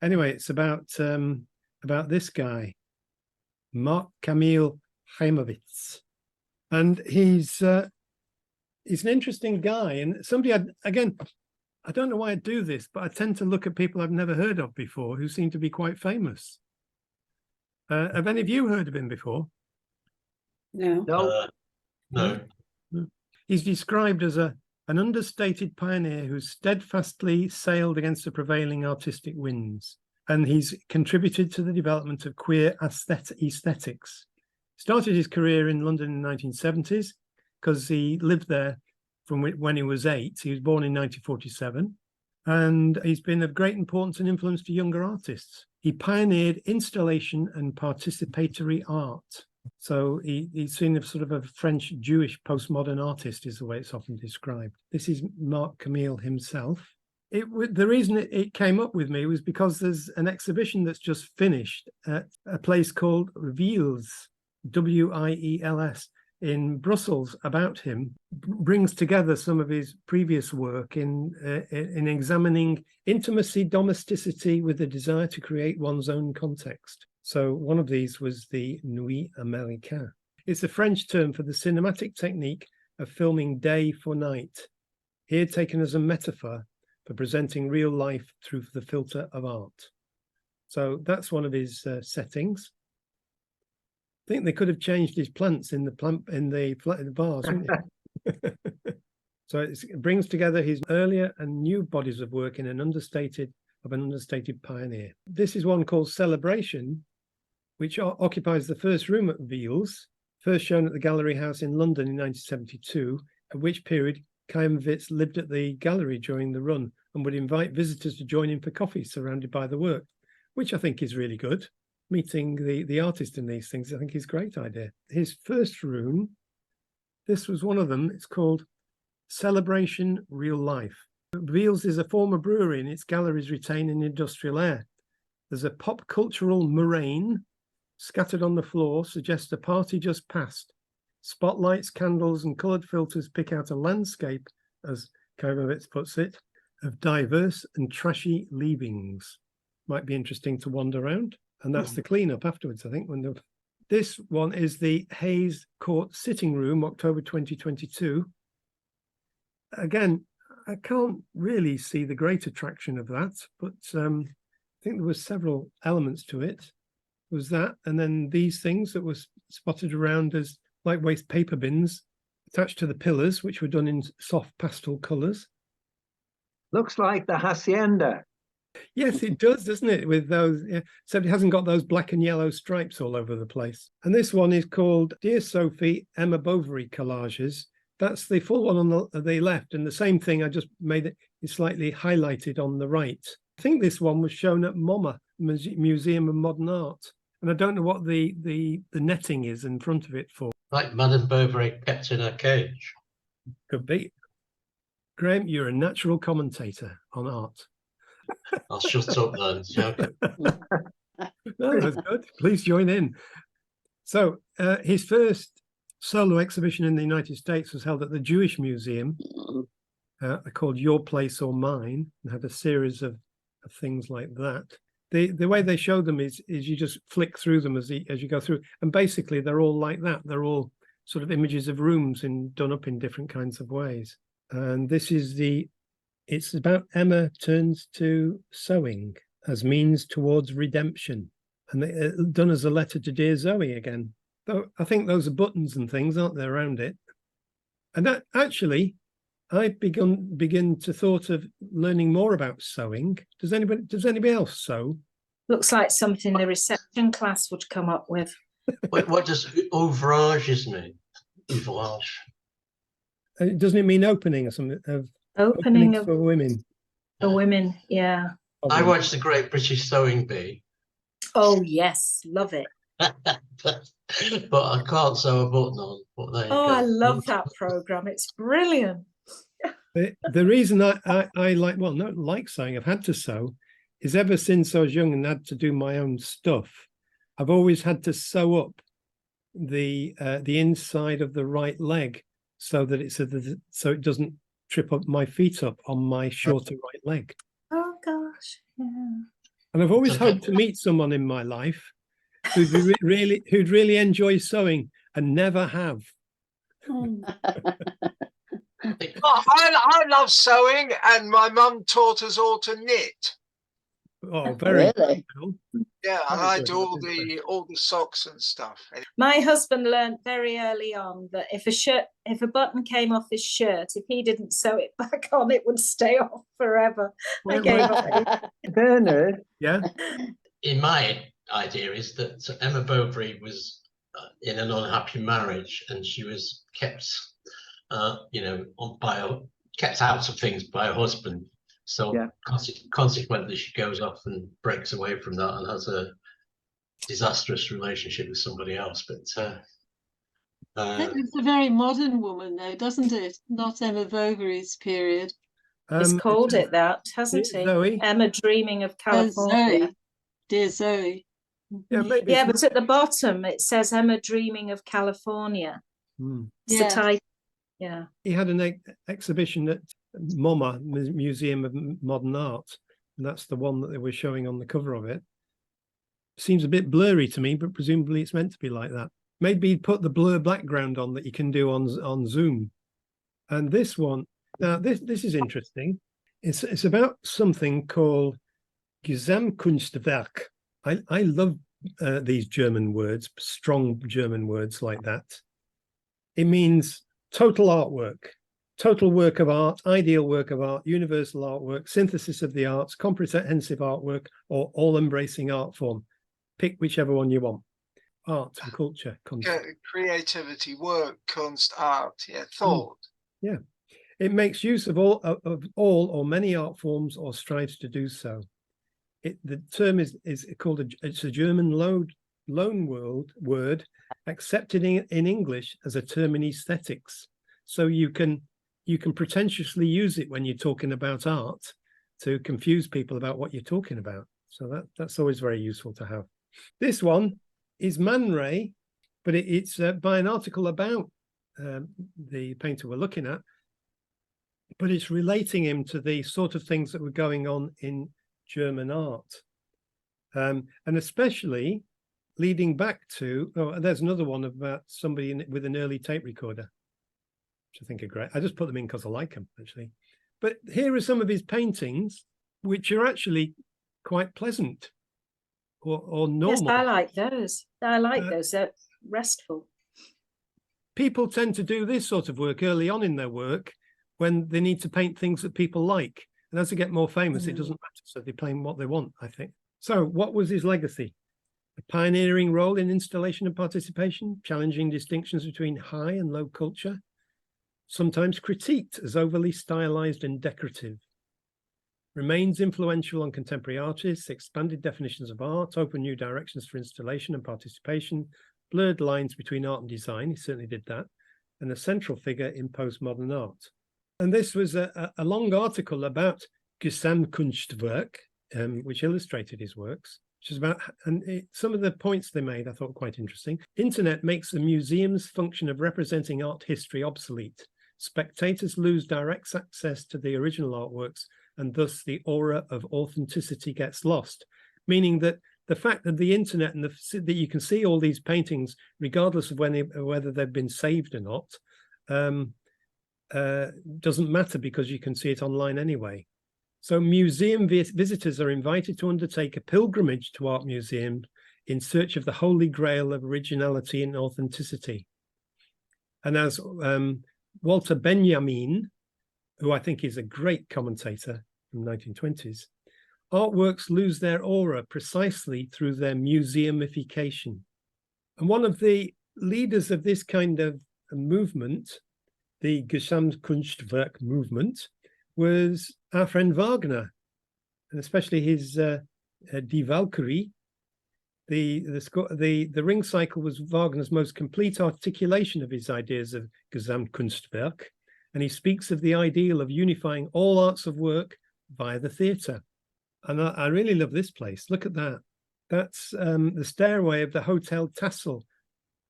Anyway, it's about this guy, Marc Camille Chaimowicz, and he's an interesting guy. And somebody again, I don't know why I do this, but I tend to look at people I've never heard of before who seem to be quite famous. Have any of you heard of him before? No. No. He's described as an understated pioneer who steadfastly sailed against the prevailing artistic winds, and he's contributed to the development of queer aesthetics. Started his career in London in the 1970s because he lived there from when he was 8. He was born in 1947, and he's been of great importance and influence to younger artists. He pioneered installation and participatory art. So he's seen as sort of a French Jewish postmodern artist, is the way it's often described. This is Marc Camille himself. The reason it came up with me was because there's an exhibition that's just finished at a place called Wiels, W-I-E-L-S, in Brussels about him. Brings together some of his previous work in examining intimacy, domesticity with the desire to create one's own context. So one of these was the Nuit Américaine. It's a French term for the cinematic technique of filming day for night, here taken as a metaphor for presenting real life through the filter of art. So that's one of his settings. I think they could have changed his plants in the bars, wouldn't it? So it brings together his earlier and new bodies of work in an understated pioneer. This is one called Celebration, which occupies the first room at Wiels, first shown at the Gallery House in London in 1972, at which period Chaimowicz lived at the gallery during the run and would invite visitors to join him for coffee surrounded by the work, which I think is really good. Meeting the artist in these things, I think is a great idea. His first room, this was one of them. It's called Celebration Real Life. Wiels is a former brewery and its galleries retain an industrial air. There's a pop cultural moraine scattered on the floor, suggests a party just passed. Spotlights, candles, and coloured filters pick out a landscape, as Chaimowicz puts it, of diverse and trashy leavings. Might be interesting to wander around. And that's the cleanup afterwards, I think. This one is the Hayes Court Sitting Room, October 2022. Again, I can't really see the great attraction of that, but I think there were several elements to it. There was that, and then these things that were spotted around as lightweight paper bins attached to the pillars, which were done in soft pastel colours. Looks like the hacienda. Yes, it does, doesn't it? With those, except it hasn't got those black and yellow stripes all over the place. And this one is called Dear Sophie, Emma Bovary Collages. That's the full one on the left, and the same thing I just made it is slightly highlighted on the right. I think this one was shown at MoMA, Museum of Modern Art, and I don't know what the netting is in front of it for. Like Madame Bovary kept in her cage. Could be. Graham, you're a natural commentator on art. I'll shut up then. Okay. No, that's good. Please join in. So his first solo exhibition in the United States was held at the Jewish Museum, called Your Place or Mine, and had a series of things like that. The way they show them is you just flick through them as you go through, and basically they're all like that. They're all sort of images of rooms done up in different kinds of ways. And this is it's about Emma turns to sewing as means towards redemption, and done as a letter to Dear Zoe again. Though I think those are buttons and things, aren't they, around it? And that actually, I begin to thought of learning more about sewing. Does anybody else sew? Looks like something the reception class would come up with. What does ouvrages mean? Ouvrage. Doesn't it mean opening or something? Opening for women. For women, yeah. I watched the Great British Sewing Bee. Oh yes, love it. But I can't sew a button on. But there you go. I love that program. It's brilliant. The reason I like sewing, I've had to sew, is ever since I was young and had to do my own stuff, I've always had to sew up the inside of the right leg so that so it doesn't trip up my feet up on my shorter right leg. Oh gosh, yeah. And I've always Okay. hoped to meet someone in my life who'd really enjoy sewing and never have. I love sewing, and my mum taught us all to knit. Oh, very Really? cool. Yeah, and Very I good, do all that is the socks and stuff. My husband learned very early on that if a button came off his shirt, if he didn't sew it back on, it would stay off forever. I gave up. Bernard, Yeah. In my idea is that Emma Bovary was in an unhappy marriage, and she was kept, kept out of things by her husband. So Yeah. consequently, she goes off and breaks away from that and has a disastrous relationship with somebody else. But It's a very modern woman, though, doesn't it? Not Emma Bovary's period. He's called it's it that, hasn't he? Zoe. Emma Dreaming of Oh, California. Zoe, dear Zoe. Yeah, maybe. Yeah, it's but at the bottom it says Emma Dreaming of California. Hmm. It's Yeah. the title. Yeah. He had an exhibition at MoMA, Museum of Modern Art, and that's the one that they were showing on the cover of it. Seems a bit blurry to me, but presumably it's meant to be like that. Maybe he'd put the blur background on that you can do on Zoom. And this one, now this is interesting. It's about something called Gesamtkunstwerk. I love these German words, strong German words like that. It means total artwork, total work of art, ideal work of art, universal artwork, synthesis of the arts, comprehensive artwork, or all-embracing art form. Pick whichever one you want. Art and culture. Creativity, work, kunst, art, thought. Yeah. It makes use of all or many art forms or strives to do so. The term is called it's a German loan word accepted in English as a term in aesthetics. So you can pretentiously use it when you're talking about art to confuse people about what you're talking about. So that's always very useful to have. This one is Man Ray, but it's by an article about the painter we're looking at, but it's relating him to the sort of things that were going on in German art, and especially leading back to, there's another one about somebody with an early tape recorder, which I think are great. I just put them in because I like them, actually. But here are some of his paintings, which are actually quite pleasant or normal. Yes, I like those. I like those. They're restful. People tend to do this sort of work early on in their work when they need to paint things that people like. And as they get more famous, it doesn't matter. So they paint what they want, I think. So what was his legacy? A pioneering role in installation and participation, challenging distinctions between high and low culture, sometimes critiqued as overly stylized and decorative. Remains influential on contemporary artists, expanded definitions of art, opened new directions for installation and participation, blurred lines between art and design, he certainly did that, and a central figure in postmodern art. And this was a long article about Gesamtkunstwerk, which illustrated his works, which is about, some of the points they made I thought quite interesting. Internet makes the museum's function of representing art history obsolete. Spectators lose direct access to the original artworks, and thus the aura of authenticity gets lost. Meaning that the fact that the internet and that you can see all these paintings, regardless of whether they've been saved or not, doesn't matter because you can see it online anyway. So museum visitors are invited to undertake a pilgrimage to art museums in search of the holy grail of originality and authenticity. And as Walter Benjamin, who I think is a great commentator from the 1920s, artworks lose their aura precisely through their museumification. And one of the leaders of this kind of movement, the Gesamtkunstwerk movement, was our friend Wagner, and especially his Die Valkyrie. The ring cycle was Wagner's most complete articulation of his ideas of Gesamtkunstwerk, and he speaks of the ideal of unifying all arts of work via the theatre. And I really love this place. Look at that. That's the stairway of the Hotel Tassel,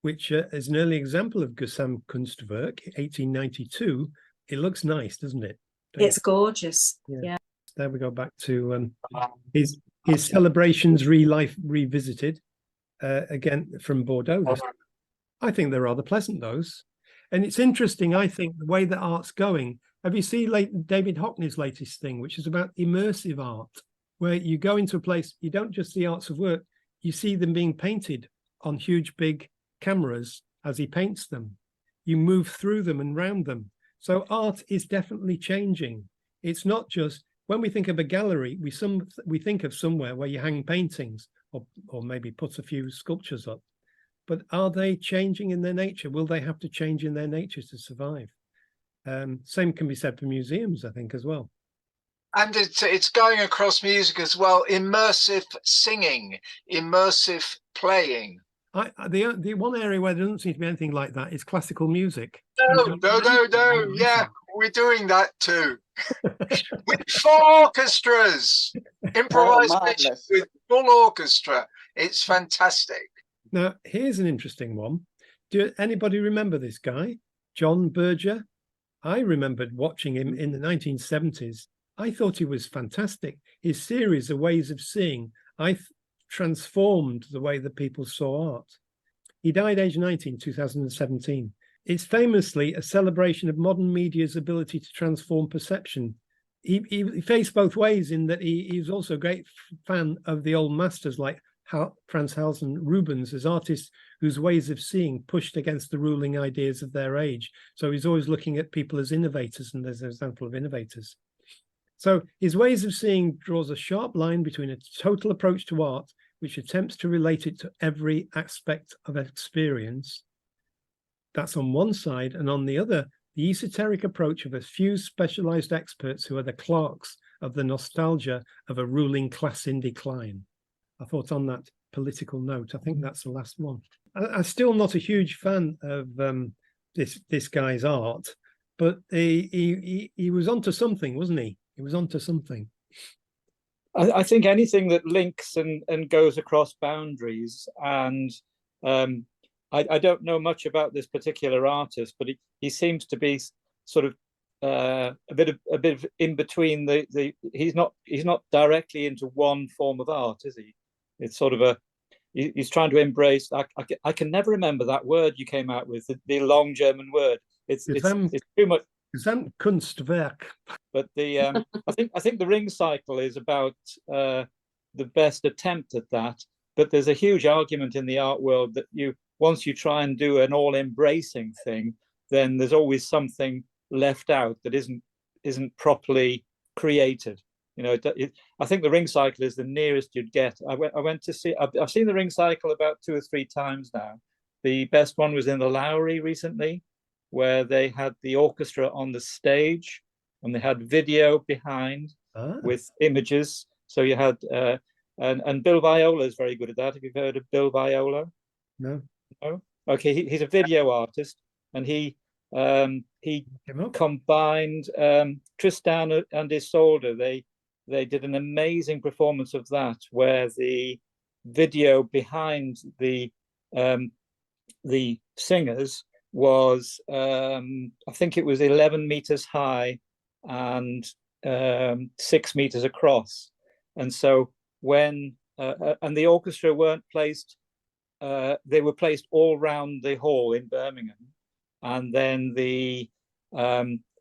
which is an early example of Gesamtkunstwerk, 1892. It looks nice, doesn't it? It's gorgeous. Yeah. There we go back to his his Celebrations Revisited, again from Bordeaux. I think they're rather pleasant, those. And it's interesting, I think, the way that art's going. Have you seen David Hockney's latest thing, which is about immersive art, where you go into a place, you don't just see arts of work, you see them being painted on huge, big cameras as he paints them. You move through them and round them. So art is definitely changing. It's not just, when we think of a gallery, we think of somewhere where you hang paintings or maybe put a few sculptures up. But are they changing in their nature? Will they have to change in their nature to survive? Same can be said for museums, I think, as well. And it's going across music as well. Immersive singing, immersive playing. The one area where there doesn't seem to be anything like that is classical music. No. Yeah, we're doing that too. With full orchestras, improvisation with full orchestra. It's fantastic. Now, here's an interesting one. Do anybody remember this guy, John Berger? I remembered watching him in the 1970s. I thought he was fantastic. His series of ways of seeing, transformed the way that people saw art. He died aged 19, 2017. It's famously a celebration of modern media's ability to transform perception. He faced both ways in that he was also a great fan of the old masters like Frans Hals and Rubens as artists whose ways of seeing pushed against the ruling ideas of their age. So he's always looking at people as innovators, and there's an example of innovators. So his ways of seeing draws a sharp line between a total approach to art, which attempts to relate it to every aspect of experience. That's on one side, and on the other, the esoteric approach of a few specialized experts who are the clerks of the nostalgia of a ruling class in decline. I thought on that political note, I think that's the last one. I'm still not a huge fan of this guy's art, but he was onto something, wasn't he? He was onto something. I think anything that links and goes across boundaries, and I don't know much about this particular artist, but he seems to be sort of a bit of in between he's not directly into one form of art, is he? It's sort of he's trying to embrace. I can never remember that word you came out with, the long German word. It's too much. Gesamtkunstwerk. But I think the ring cycle is about the best attempt at that. But there's a huge argument in the art world that once you try and do an all-embracing thing, then there's always something left out that isn't properly created. I think the ring cycle is the nearest you'd get. I went to see. I've seen the ring cycle about 2 or 3 times now. The best one was in the Lowry recently, where they had the orchestra on the stage and they had video behind with images. So you had and Bill Viola is very good at that. Have you heard of Bill Viola? No. Okay, he's a video artist, and he combined Tristan and Isolde. They did an amazing performance of that, where the video behind the singers was I think it was 11 meters high and 6 meters across. And so when and the orchestra weren't placed, they were placed all around the hall in Birmingham. And then the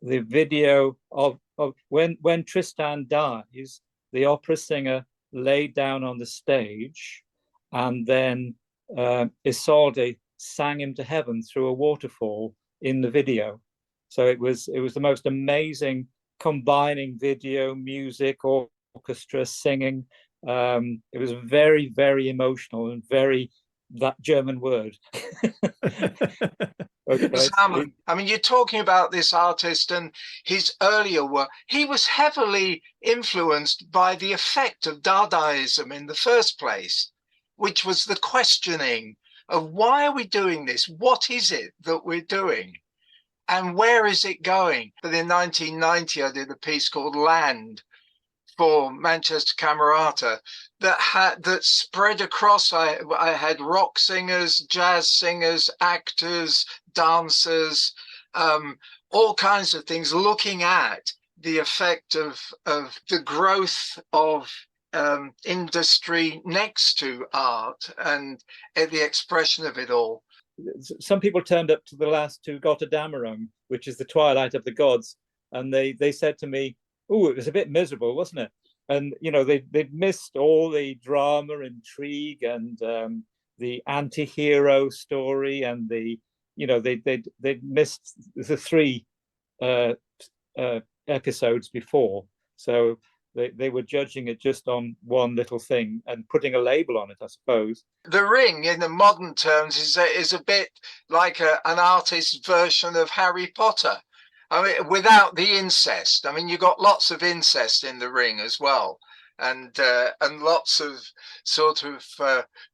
video of when Tristan dies, the opera singer laid down on the stage, and then Isolde sang him to heaven through a waterfall in the video. So it was the most amazing combining video, music, orchestra, singing. It was very, very emotional and very that German word. Okay. Sam, I mean, you're talking about this artist and his earlier work. He was heavily influenced by the effect of Dadaism in the first place, which was the questioning of why are we doing this? What is it that we're doing? And where is it going? But in 1990, I did a piece called Land for Manchester Camerata that spread across. I had rock singers, jazz singers, actors, dancers, all kinds of things, looking at the effect of the growth of industry next to art and the expression of it all. Some people turned up to the last to Gotterdammerung, which is the twilight of the gods, and they said to me, "Oh, it was a bit miserable, wasn't it?" And you know, they'd missed all the drama, intrigue, and the anti-hero story, and the, you know, they'd missed the 3 episodes before, so they were judging it just on one little thing and putting a label on it, I suppose. The Ring, in the modern terms, is a bit like an artist's version of Harry Potter. I mean, without the incest. I mean, you got lots of incest in The Ring as well, and lots of sort of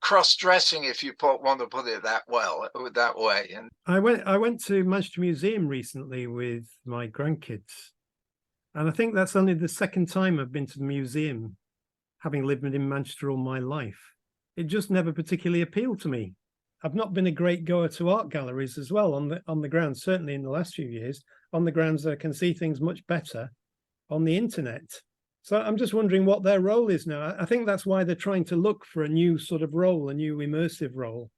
cross-dressing, if you want to put it that way. And I went to Manchester Museum recently with my grandkids, and I think that's only the second time I've been to the museum, having lived in Manchester all my life. It just never particularly appealed to me. I've not been a great goer to art galleries as well on the grounds, certainly in the last few years, on the grounds that I can see things much better on the internet. So I'm just wondering what their role is now. I think that's why they're trying to look for a new sort of role, a new immersive role,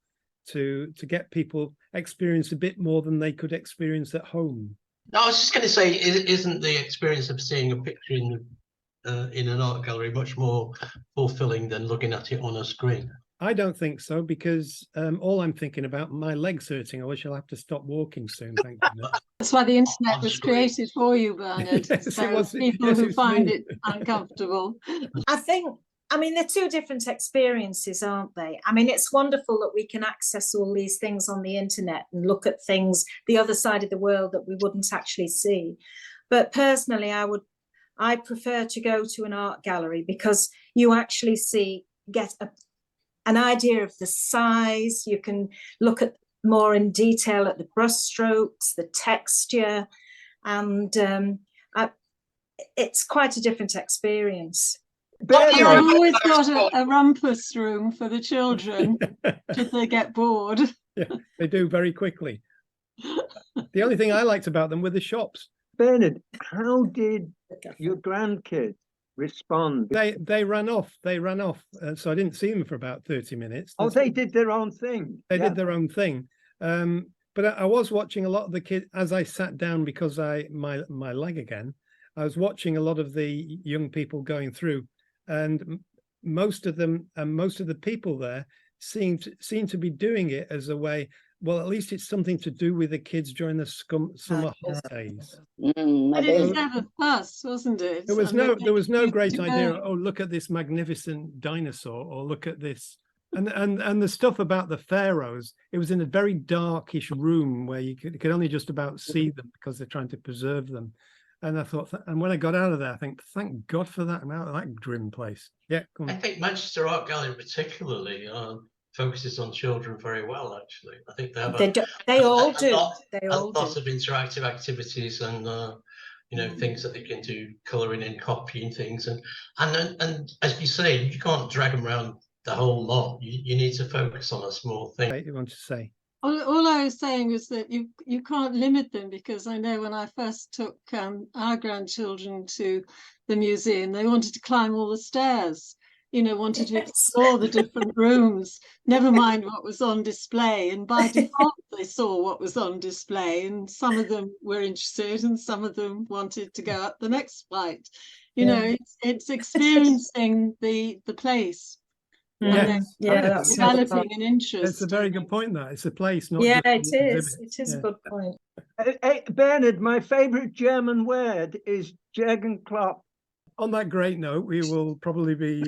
to get people experience a bit more than they could experience at home. No, I was just going to say, isn't the experience of seeing a picture in an art gallery much more fulfilling than looking at it on a screen? I don't think so, because all I'm thinking about, my legs hurting. I wish I'll have to stop walking soon. Thank you. That's why the internet was created for you, Bernard. Yes, so it was. people Yes, who it was find me. it uncomfortable. I mean, they're 2 different experiences, aren't they? I mean, it's wonderful that we can access all these things on the internet and look at things, the other side of the world, that we wouldn't actually see. But personally, I prefer to go to an art gallery, because you actually get an idea of the size. You can look at more in detail at the brush strokes, the texture, and it's quite a different experience. You've always got a rumpus room for the children should they get bored. Yeah, they do very quickly. The only thing I liked about them were the shops. Bernard, how did your grandkids respond? They ran off. So I didn't see them for about 30 minutes. Oh, they did their own thing. They did their own thing. But I was watching a lot of the kids as I sat down, because my leg again. I was watching a lot of the young people going through, and most of them and most of the people there seem to be doing it as a way. Well, at least it's something to do with the kids during the summer holidays. But it was never fuss, wasn't it? There was no great idea. Oh, look at this magnificent dinosaur, or look at this. And the stuff about the pharaohs, it was in a very darkish room where you could only just about see them, because they're trying to preserve them. And I thought, and when I got out of there, I think, thank God for that. I'm out of that grim place. Yeah, come on. I think Manchester Art Gallery particularly focuses on children very well, actually. I think they have they all do. A lot of interactive activities, and you know, things that they can do, colouring and copying things, and as you say, you can't drag them around the whole lot. You need to focus on a small thing. What you want to say? All I was saying was that you can't limit them, because I know when I first took our grandchildren to the museum, they wanted to climb all the stairs, you know, wanted to explore the different rooms, never mind what was on display. And by default, they saw what was on display, and some of them were interested and some of them wanted to go up the next flight. You know, it's experiencing the place. That's developing an interest. It's a very good point. That it's a place, not it just an is. exhibit. It is a good point. Bernard, my favorite German word is Jagenklopp. On that great note, we will probably be